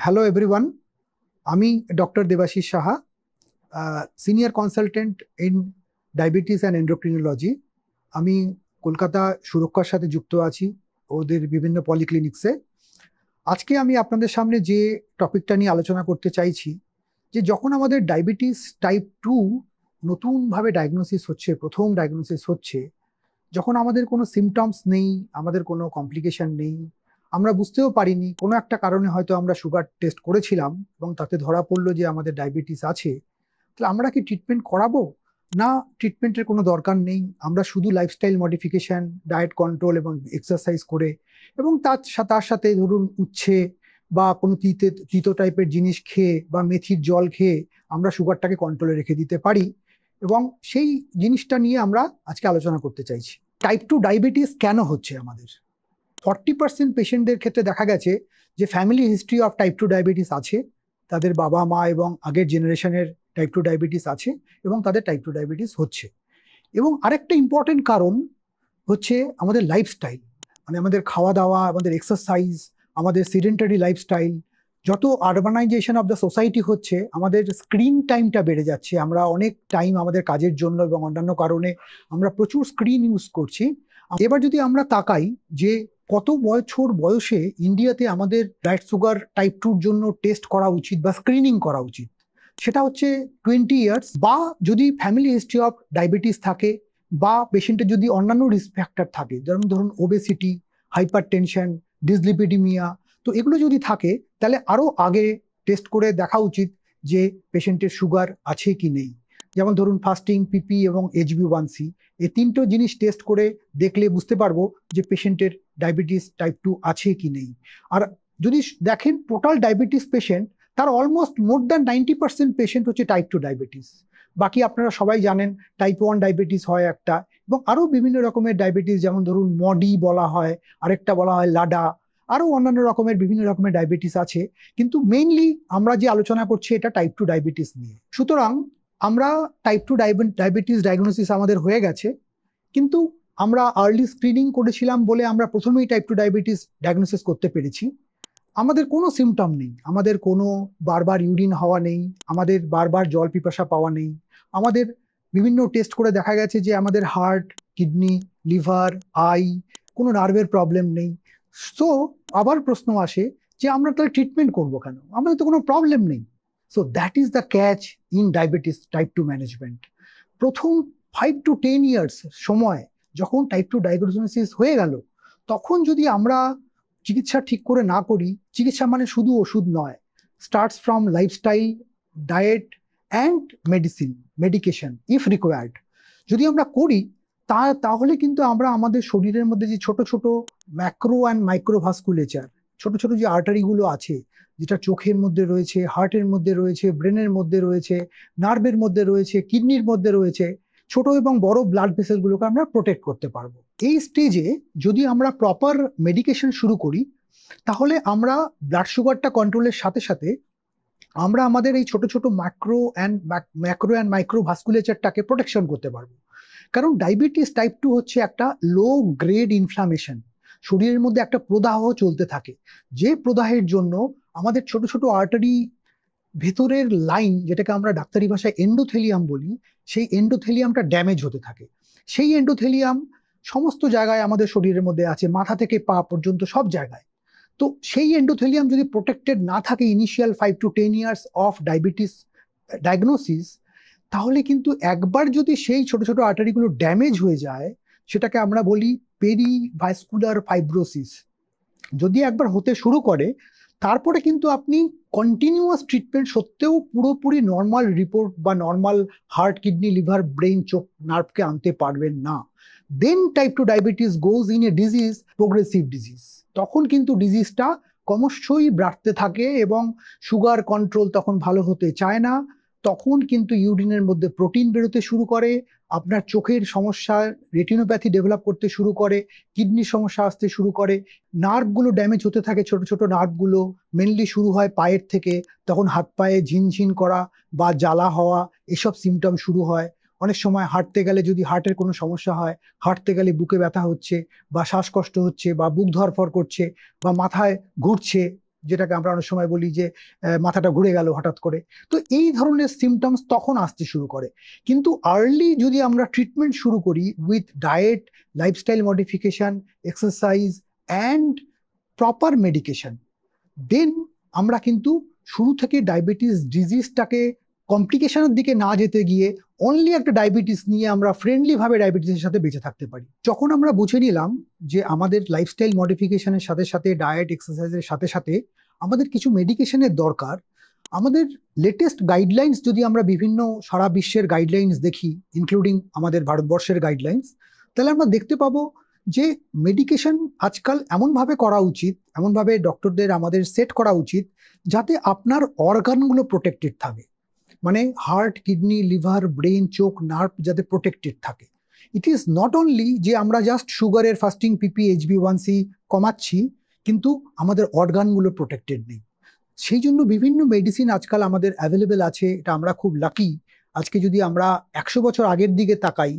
Hello everyone, আমি doctor Debashis Saha, senior consultant in diabetes and endocrinology. আমি কলকাতা সুরক্ষার সাথে যুক্ত আছি, ওদের বিভিন্ন পলিক্লিনিক্সে। আজকে আমি আপনাদের সামনে যে টপিকটা নিয়ে আলোচনা করতে চাইছি, যে যখন আমাদের ডায়াবেটিস টাইপ 2 নতুনভাবে ডায়াগনোসিস হচ্ছে, প্রথম ডায়াগনোসিস হচ্ছে, যখন আমাদের কোনো সিমটমস নেই, আমাদের কোনো কমপ্লিকেশন নেই, আমরা বুঝতেও পারিনি, কোনো একটা কারণে হয়তো আমরা সুগার টেস্ট করেছিলাম এবং তাতে ধরা পড়লো যে আমাদের ডায়াবেটিস আছে, তাহলে আমরা কি ট্রিটমেন্ট করাবো? না, ট্রিটমেন্টের কোনো দরকার নেই। আমরা শুধু লাইফস্টাইল মডিফিকেশন, ডায়েট কন্ট্রোল এবং এক্সারসাইজ করে, এবং তার সাথে ধরুন উচ্ছে বা কোনো তিতো টাইপের জিনিস খেয়ে বা মেথির জল খেয়ে আমরা সুগারটাকে কন্ট্রোলে রেখে দিতে পারি। এবং সেই জিনিসটা নিয়ে আমরা আজকে আলোচনা করতে চাইছি। টাইপ 2 ডায়াবেটিস কেন হচ্ছে? আমাদের 40% পেশেন্টদের ক্ষেত্রে দেখা গেছে যে family history of type 2 diabetes আছে, তাদের বাবা মা এবং আগের জেনারেশনের টাইপ 2 ডায়াবেটিস আছে এবং তাদের টাইপ 2 ডায়াবেটিস হচ্ছে। এবং আরেকটা ইম্পর্টেন্ট কারণ হচ্ছে আমাদের লাইফস্টাইল, মানে আমাদের খাওয়া দাওয়া, আমাদের এক্সারসাইজ, আমাদের সিডেন্টারি লাইফস্টাইল। যত আরবানাইজেশন অফ দ্য সোসাইটি হচ্ছে, আমাদের স্ক্রিন টাইমটা বেড়ে যাচ্ছে। আমরা অনেক টাইম আমাদের কাজের জন্য এবং অন্যান্য কারণে আমরা প্রচুর স্ক্রিন ইউজ করছি। এবার যদি আমরা তাকাই যে কত বছর বয়সে ইন্ডিয়াতে আমাদের ব্লাড সুগার টাইপ 2 জন্য টেস্ট করা উচিত বা স্ক্রিনিং করা উচিত, সেটা হচ্ছে 20 ইয়ার্স, বা যদি ফ্যামিলি হিস্ট্রি অফ ডায়াবেটিস থাকে বা পেশেন্টের যদি অন্যান্য রিস্ক ফ্যাক্টর থাকে, যেমন ধরুন ওবেসিটি, হাইপার টেনশন, ডিসলিপিডিমিয়া, তো এগুলো যদি থাকে তাহলে আরো আগে টেস্ট করে দেখা উচিত যে পেশেন্টের সুগার আছে কি নেই। যেমন ধরুন ফাস্টিং, পিপি এবং HbA1c, এই তিনটো জিনিস টেস্ট করে দেখলে বুঝতে পারবো যে পেশেন্টের ডায়াবেটিস টাইপ 2 আছে কি নেই। আর যদি দেখেন টোটাল ডায়াবেটিস পেশেন্ট, তার অলমোস্ট মোর দ্যান 90% পেশেন্ট হচ্ছে টাইপ 2 ডায়াবেটিস। বাকি আপনারা সবাই জানেন টাইপ 1 ডায়াবেটিস হয় একটা, এবং আরো বিভিন্ন রকমের ডায়াবেটিস, যেমন ধরুন মডি বলা হয়, আরেকটা বলা হয় লাডা, আরো অন্যান্য রকমের বিভিন্ন রকমের ডায়াবেটিস আছে। কিন্তু মেইনলি আমরা যে আলোচনা করছি এটা টাইপ 2 ডায়াবেটিস নিয়ে। সুতরাং আমরা টাইপ 2 ডায়াবেটিস ডায়াগনোসিস আমাদের হয়ে গেছে, কিন্তু আমরা আর্লি স্ক্রিনিং করেছিলাম বলে আমরা প্রথমেই টাইপ 2 ডায়াবেটিস ডায়াগনোসিস করতে পেরেছি। আমাদের কোনো সিমটম নেই, আমাদের কোনো বারবার ইউরিন হওয়া নেই, আমাদের বারবার জল পিপাসা পাওয়া নেই, আমাদের বিভিন্ন টেস্ট করে দেখা গেছে যে আমাদের হার্ট, কিডনি, লিভার, আই, কোনো নার্ভের প্রবলেম নেই। সো আবার প্রশ্ন আসে যে আমরা তাহলে ট্রিটমেন্ট করবো কেন? আমাদের তো কোনো প্রবলেম নেই। So that is the catch in diabetes type 2 management. প্রথম 5 to 10 ইয়ার্স সময়, যখন টাইপ 2 ডায়াগনোসিস হয়ে গেল, তখন যদি আমরা চিকিৎসা ঠিক করে না করি, চিকিৎসা মানে শুধু ওষুধ নয়, starts from lifestyle, diet and medication if required, যদি আমরা করি তাহলে কিন্তু আমরা আমাদের শরীরের মধ্যে যে ছোট ছোট ম্যাক্রো অ্যান্ড মাইক্রোভাস্কুলেচার, ছোট ছোট যে আর্টারিগুলো আছে, যেটা চোখের মধ্যে রয়েছে, হার্টের মধ্যে রয়েছে, ব্রেনের মধ্যে রয়েছে, নার্ভের মধ্যে রয়েছে, কিডনির মধ্যে রয়েছে, ছোট এবং বড় ব্লাড ভেসেলগুলোকে আমরা প্রোটেক্ট করতে পারবো। এই স্টেজে যদি আমরা প্রপার মেডিকেশন শুরু করি, তাহলে আমরা ব্লাড সুগারটা কন্ট্রোলের সাথে সাথে আমরা আমাদের এই ছোট ছোট ম্যাক্রো অ্যান্ড মাইক্রো ভাস্কুলেচারটাকে প্রোটেকশন করতে পারবো। কারণ ডায়াবেটিস টাইপ 2 হচ্ছে একটা লো গ্রেড ইনফ্লামেশন, শরীরের মধ্যে একটা প্রদাহ চলতে থাকে, যে প্রদাহের জন্য আমাদের ছোট ছোট আর্টারি ভেতরের লাইন, যেটাকে আমরা ডাক্তারি ভাষায় এন্ডোথেলিয়াম বলি, সেই এন্ডোথেলিয়ামটা ড্যামেজ হতে থাকে। সেই এন্ডোথেলিয়াম সমস্ত জায়গায় আমাদের শরীরের মধ্যে আছে, মাথা থেকে পা পর্যন্ত সব জায়গায়। তো সেই এন্ডোথেলিয়াম যদি প্রোটেক্টেড না থাকে initial 5 to 10 years of diabetes diagnosis, তাহলে কিন্তু একবার যদি সেই ছোট ছোট আর্টারিগুলো ড্যামেজ হয়ে যায়, সেটাকে আমরা বলি পেরিভাস্কুলার ফাইব্রোসিস, যদি একবার হতে শুরু করে, তারপরে কিন্তু আপনি কন্টিনিউয়াস ট্রিটমেন্ট সত্ত্বেও পুরোপুরি নর্মাল রিপোর্ট বা normal heart, kidney, liver, brain, চোখ, নার্ভকে আনতে পারবেন না। Then type 2 diabetes goes in a disease, progressive disease. তখন কিন্তু ডিজিজটা ক্রমশই বাড়তে থাকে এবং সুগার কন্ট্রোল তখন ভালো হতে চায় না। তখন কিন্তু ইউরিনের মধ্যে প্রোটিন বেরোতে শুরু করে, আপনার চোখের সমস্যা, রেটিনোপ্যাথি ডেভেলপ করতে শুরু করে, কিডনির সমস্যা আসতে শুরু করে, নার্ভগুলো ড্যামেজ হতে থাকে, ছোট ছোট নার্ভগুলো মেনলি শুরু হয় পায়ের থেকে, তখন হাত পায়ে ঝিনঝিন করা বা জ্বালা হওয়া, এসব সিমটম শুরু হয়। অনেক সময় হাঁটতে গেলে যদি হার্টের কোনো সমস্যা হয়, হাঁটতে গেলে বুকে ব্যথা হচ্ছে বা শ্বাসকষ্ট হচ্ছে বা বুক ধরফর করছে বা মাথায় ঘুরছে, যেটাকে আমরা অনেক সময় বলি যে মাথাটা ঘুরে গেল হঠাৎ করে। তো এই ধরনের সিমটমস তখন আসতে শুরু করে। কিন্তু আর্লি যদি আমরা ট্রিটমেন্ট শুরু করি with diet, lifestyle modification, exercise and proper medication, then আমরা কিন্তু শুরু থেকে ডায়াবেটিস ডিজিজটাকে কমপ্লিকেশনের দিকে না যেতে গিয়ে অনলি একটা ডায়াবেটিস নিয়ে আমরা ফ্রেন্ডলি ভাবে ডায়াবেটিসের সাথে বেঁচে থাকতে পারি। যখন আমরা বুঝে নিলাম যে আমাদের লাইফস্টাইল মডিফিকেশনের সাথে সাথে ডায়েট এক্সারসাইজের সাথে সাথে আমাদের কিছু মেডিকেশনের দরকার, আমাদের লেটেস্ট গাইডলাইন্স যদি আমরা বিভিন্ন সারা বিশ্বের গাইডলাইন্স দেখি, ইনক্লুডিং আমাদের ভারতবর্ষের গাইডলাইন্স, তাহলে আমরা দেখতে পাবো যে মেডিকেশন আজকাল এমনভাবে করা উচিত, এমনভাবে ডক্টরদের আমাদের সেট করা উচিত যাতে আপনার অর্গানগুলো প্রোটেক্টেড থাকে। মানে হার্ট, কিডনি, লিভার, ব্রেন, চোখ, নার্ভ যাতে প্রোটেক্টেড থাকে। ইট ইজ নট অনলি যে আমরা জাস্ট সুগারের ফাস্টিং পিপি HbA1c কমাচ্ছি কিন্তু আমাদের অর্গানগুলো প্রোটেক্টেড নেই। সেই জন্য বিভিন্ন মেডিসিন আজকাল আমাদের অ্যাভেলেবেল আছে, এটা আমরা খুব লাকি। আজকে যদি আমরা 100 বছর আগের দিকে তাকাই,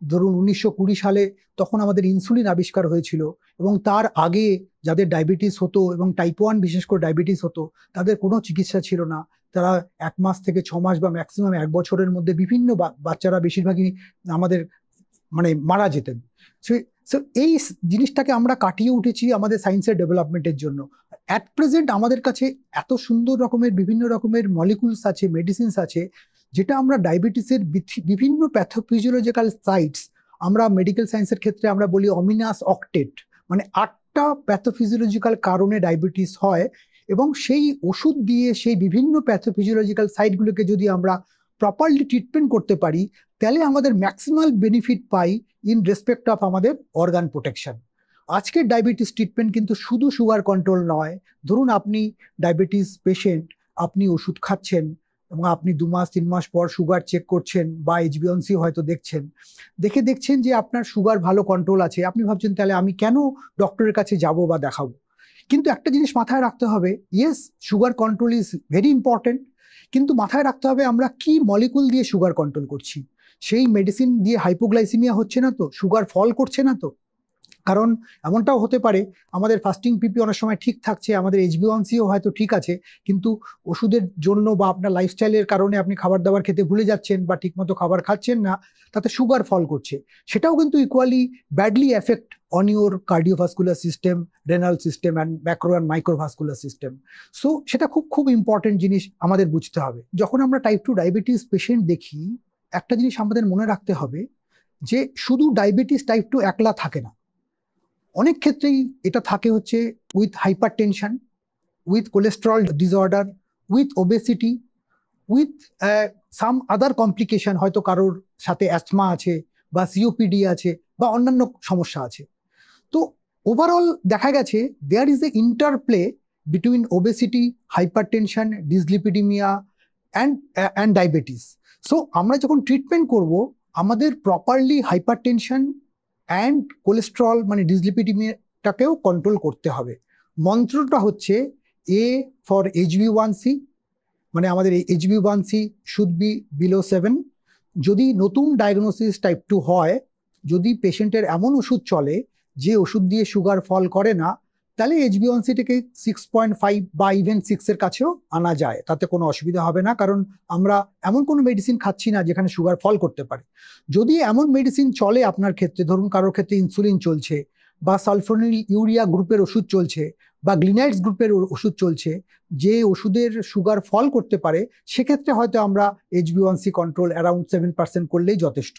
ধরুন 1920 সালে, তখন আমাদের ইনসুলিন আবিষ্কার হয়েছিল এবং তার আগে যাদের ডায়াবেটিস হতো এবং টাইপ 1 বিশেষ করে ডায়াবেটিস হতো তাদের কোনো চিকিৎসা ছিল না। তারা 1 মাস থেকে 6 মাস বা ম্যাক্সিমাম 1 বছরের মধ্যে বিভিন্ন বাচ্চারা বেশিরভাগই আমাদের মানে মারা যেতেন। সো এই জিনিসটাকে আমরা কাটিয়ে উঠেছি আমাদের সায়েন্সের ডেভেলপমেন্টের জন্য। অ্যাট প্রেজেন্ট আমাদের কাছে এত সুন্দর রকমের বিভিন্ন রকমের মলিকুলস আছে, মেডিসিনস আছে, যেটা আমরা ডায়াবেটিসের বিভিন্ন প্যাথোফিজিওলজিক্যাল সাইটস, আমরা মেডিকেল সায়েন্সের ক্ষেত্রে আমরা বলি অমিনাস অক্টেট, মানে 8টা প্যাথোফিজিওলজিক্যাল কারণে ডায়াবেটিস হয়, এবং সেই ওষুধ দিয়ে সেই বিভিন্ন প্যাথোফিজিওলজিক্যাল সাইটগুলোকে যদি আমরা প্রপারলি ট্রিটমেন্ট করতে পারি তাহলে আমাদের maximal benefit pi in respect of আমাদের অর্গান প্রোটেকশন। আজকের ডায়াবেটিস ট্রিটমেন্ট কিন্তু শুধু সুগার কন্ট্রোল নয়। ধরুন আপনি ডায়াবেটিস পেশেন্ট, আপনি ওষুধ খাচ্ছেন এবং আপনি 2 মাস 3 মাস পর সুগার চেক করছেন বা HbA1c হয়তো দেখছেন যে আপনার সুগার ভালো কন্ট্রোল আছে, আপনি ভাবছেন তাহলে আমি কেন ডক্টরের কাছে যাব বা দেখাবো। কিন্তু একটা জিনিস মাথায় রাখতে হবে, yes sugar control is very important, কিন্তু মাথায় রাখতে হবে আমরা কি মলিকুল দিয়ে সুগার কন্ট্রোল করছি। সেই মেডিসিন দিয়ে হাইপোগ্লাইসিমিয়া হচ্ছে না তো, সুগার ফল করছে না তো। কারণ এমনটাও হতে পারে আমাদের ফাস্টিং পিপি অনেক সময় ঠিক থাকছে, আমাদের HbA1cও হয়তো ঠিক আছে, কিন্তু ওষুধের জন্য বা আপনার লাইফস্টাইলের কারণে আপনি খাবার দাবার খেতে ভুলে যাচ্ছেন বা ঠিকমতো খাবার খাচ্ছেন না, তাতে সুগার ফল করছে। সেটাও কিন্তু equally badly effect on your cardiovascular system, renal system and macro and microvascular system. So সেটা খুব খুব ইম্পর্টেন্ট জিনিস আমাদের বুঝতে হবে। যখন আমরা টাইপ 2 ডায়াবেটিস পেশেন্ট দেখি, একটা জিনিস আমাদের মনে রাখতে হবে যে শুধু ডায়াবেটিস টাইপ 2 একলা থাকে না, অনেক ক্ষেত্রেই এটা থাকে হচ্ছে with hyper tension, with cholesterol disorder, with obesity, with some other complication, হয়তো কারোর সাথে অ্যাসমা আছে বা COPD আছে বা অন্যান্য সমস্যা আছে। তো ওভারঅল দেখা গেছে there is a interplay between obesity, hypertension, dyslipidemia and diabetes. So আমরা যখন ট্রিটমেন্ট করব আমাদের properly hypertension and cholesterol মানে ডিসলিপিডিমিয়াটাকেও কন্ট্রোল করতে হবে। মন্ত্রটা হচ্ছে A ফর HbA1c, মানে আমাদের HbA1c শুড বি বিলো 7। যদি নতুন ডায়াগনোসিস টাইপ 2 হয়, যদি পেশেন্টের এমন ওষুধ চলে যে ওষুধ দিয়ে সুগার ফল করে না, তাহলে HbA1cটাকে 6.5 বা ইভেন 6-এর কাছেও আনা যায়, তাতে কোনো অসুবিধা হবে না, কারণ আমরা এমন কোনো মেডিসিন খাচ্ছি না যেখানে সুগার ফল করতে পারে। যদি এমন মেডিসিন চলে আপনার ক্ষেত্রে, ধরুন কারোর ক্ষেত্রে ইনসুলিন চলছে বা সালফোনিল ইউরিয়া গ্রুপের ওষুধ চলছে বা গ্লিনাইডস গ্রুপের ওষুধ চলছে, যে ওষুধের সুগার ফল করতে পারে, সেক্ষেত্রে হয়তো আমরা HbA1c কন্ট্রোল অ্যারাউন্ড 7% করলেই যথেষ্ট।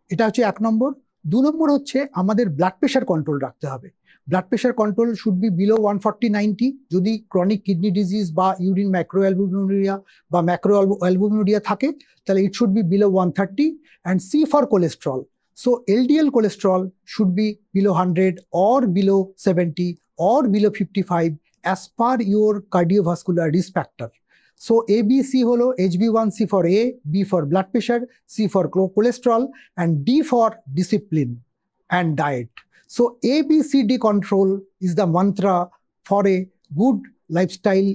এটা হচ্ছে 1 নম্বর। 2 নম্বর হচ্ছে আমাদের ব্লাড প্রেশার কন্ট্রোল রাখতে হবে। Blood pressure control should be below 140/90। যদি ক্রনিক কিডনি ডিজিজ বা ইউরিন ম্যাক্রোঅ্যালবুমিনুরিয়া বা ম্যাক্রোঅ্যালবুমিনুরিয়া থাকে তাহলে it should be below 130। And C for cholesterol, so LDL cholesterol should be below 100 or below 70 or below 55 as per your cardiovascular risk factor. So ABC হলো HbA1c for A, B for blood pressure, C for cholesterol, and D for discipline and diet. So ABCD control is the mantra for a good lifestyle,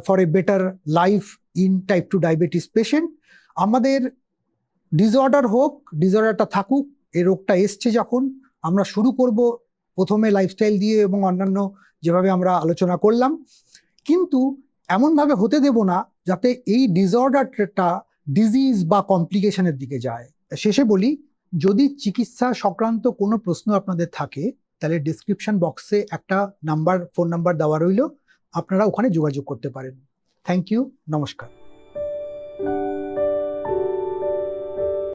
for a better life in type 2 diabetes patient. আমাদের disorder হোক, ডিসঅর্ডারটা থাকুক, এই রোগটা এসছে যখন আমরা শুরু করব প্রথমে লাইফস্টাইল দিয়ে এবং অন্যান্য যেভাবে আমরা আলোচনা করলাম, কিন্তু এমনভাবে হতে দেব না যাতে এই ডিসঅর্ডারটা ডিজিজ বা কমপ্লিকেশনের দিকে যায়। শেষে বলি, যদি চিকিৎসা সংক্রান্ত কোনো প্রশ্ন আপনাদের থাকে তাহলে ডিসক্রিপশন বক্সে একটা ফোন নাম্বার দেওয়া রইল, আপনারা ওখানে যোগাযোগ করতে পারেন। থ্যাংক ইউ, নমস্কার।